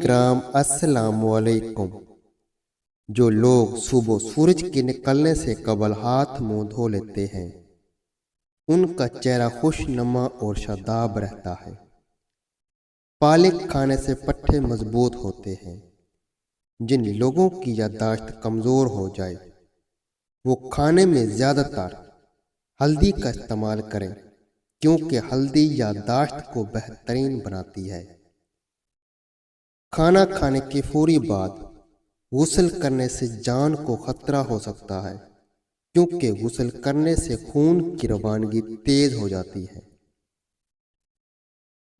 کرام السلام علیکم۔ جو لوگ صبح سورج کے نکلنے سے قبل ہاتھ منہ دھو لیتے ہیں ان کا چہرہ خوش نما اور شاداب رہتا ہے۔ پالک کھانے سے پٹھے مضبوط ہوتے ہیں۔ جن لوگوں کی یادداشت کمزور ہو جائے وہ کھانے میں زیادہ تر ہلدی کا استعمال کریں، کیونکہ ہلدی یادداشت کو بہترین بناتی ہے۔ کھانا کھانے کے فوری بعد غسل کرنے سے جان کو خطرہ ہو سکتا ہے، کیونکہ غسل کرنے سے خون کی روانگی تیز ہو جاتی ہے۔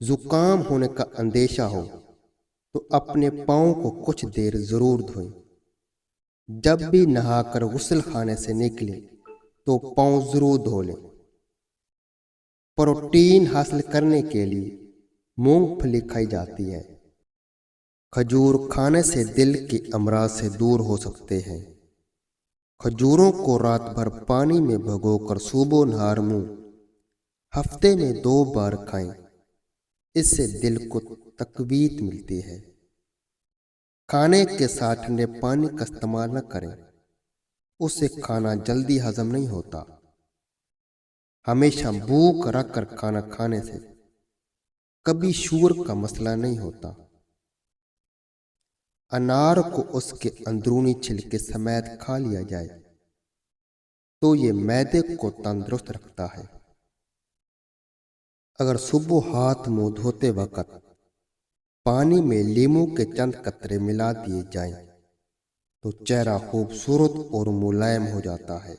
زکام ہونے کا اندیشہ ہو تو اپنے پاؤں کو کچھ دیر ضرور دھوئیں۔ جب بھی نہا کر غسل خانے سے نکلیں تو پاؤں ضرور دھو لیں۔ پروٹین حاصل کرنے کے لیے مونگ پھلی کھائی جاتی ہے۔ کھجور کھانے سے دل کے امراض سے دور ہو سکتے ہیں۔ کھجوروں کو رات بھر پانی میں بھگو کر صبح و نہار منہ ہفتے میں 2 بار کھائیں، اس سے دل کو تقویت ملتی ہے۔ کھانے کے ساتھ ٹھنڈے پانی کا استعمال نہ کریں، اس سے کھانا جلدی ہضم نہیں ہوتا۔ ہمیشہ بھوک رکھ کر کھانا کھانے سے کبھی شوگر کا مسئلہ نہیں ہوتا۔ انار کو اس کے اندرونی چھلکے سمیت کھا لیا جائے تو یہ معدے کو تندرست رکھتا ہے۔ اگر صبح ہاتھ منہ دھوتے وقت پانی میں لیموں کے چند قطرے ملا دیے جائیں تو چہرہ خوبصورت اور ملائم ہو جاتا ہے۔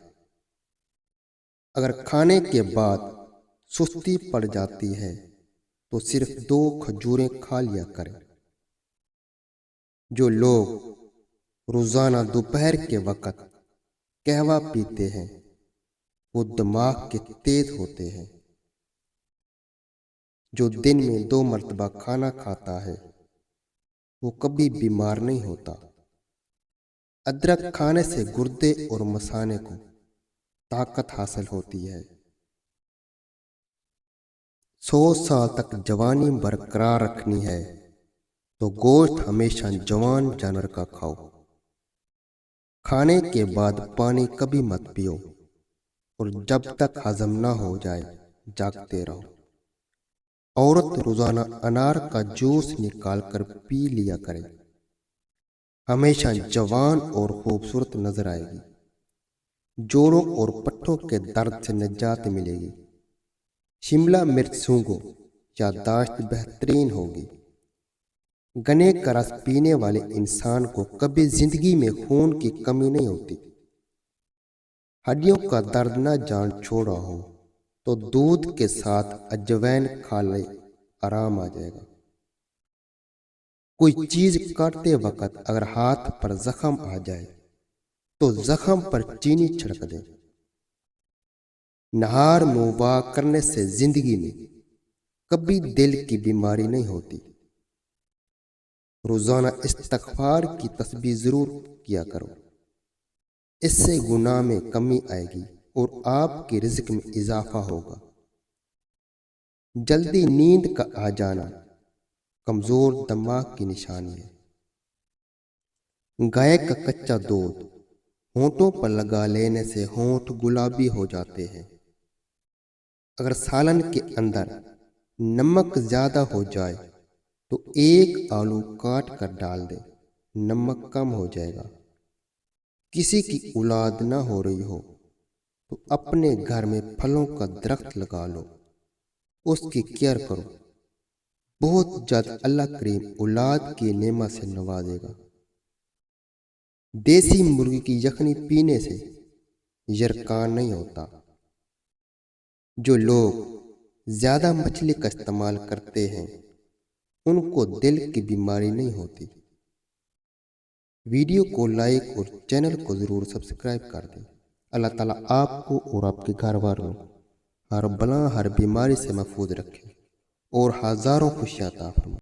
اگر کھانے کے بعد سستی پڑ جاتی ہے تو صرف 2 کھجوریں کھا لیا کریں۔ جو لوگ روزانہ دوپہر کے وقت قہوہ پیتے ہیں وہ دماغ کے تیز ہوتے ہیں۔ جو دن میں 2 مرتبہ کھانا کھاتا ہے وہ کبھی بیمار نہیں ہوتا۔ ادرک کھانے سے گردے اور مثانے کو طاقت حاصل ہوتی ہے۔ 100 سال تک جوانی برقرار رکھنی ہے تو گوشت ہمیشہ جوان جانور کا کھاؤ۔ کھانے کے بعد پانی کبھی مت پیو اور جب تک ہضم نہ ہو جائے جاگتے رہو۔ عورت روزانہ انار کا جوس نکال کر پی لیا کرے، ہمیشہ جوان اور خوبصورت نظر آئے گی۔ جوڑوں اور پٹھوں کے درد سے نجات ملے گی۔ شملہ مرچ سونگھو، یادداشت بہترین ہوگی۔ گنے کا رس پینے والے انسان کو کبھی زندگی میں خون کی کمی نہیں ہوتی۔ ہڈیوں کا درد نہ جان چھوڑا ہو تو دودھ کے ساتھ اجوائن کھا لے، آرام آ جائے گا۔ کوئی چیز کاٹتے وقت اگر ہاتھ پر زخم آ جائے تو زخم پر چینی چھڑک دیں۔ نہار منہ واک کرنے سے زندگی میں کبھی دل کی بیماری نہیں ہوتی۔ روزانہ استغفار کی تسبیح ضرور کیا کرو، اس سے گناہ میں کمی آئے گی اور آپ کے رزق میں اضافہ ہوگا۔ جلدی نیند کا آ جانا کمزور دماغ کی نشانی ہے۔ گائے کا کچا دودھ ہونٹوں پر لگا لینے سے ہونٹ گلابی ہو جاتے ہیں۔ اگر سالن کے اندر نمک زیادہ ہو جائے تو 1 آلو کاٹ کر ڈال دیں، نمک کم ہو جائے گا۔ کسی کی اولاد نہ ہو رہی ہو تو اپنے گھر میں پھلوں کا درخت لگا لو، اس کی کیئر کرو، بہت جلد اللہ کریم اولاد کی نعمت سے نوازے گا۔ دیسی مرغی کی یخنی پینے سے یرقان نہیں ہوتا۔ جو لوگ زیادہ مچھلی کا استعمال کرتے ہیں ان کو دل کی بیماری نہیں ہوتی۔ ویڈیو کو لائک اور چینل کو ضرور سبسکرائب کر دیں۔ اللہ تعالیٰ آپ کو اور آپ کے گھر والوں ہر بلا ہر بیماری سے محفوظ رکھے اور ہزاروں خوشیاں عطا فرمائے۔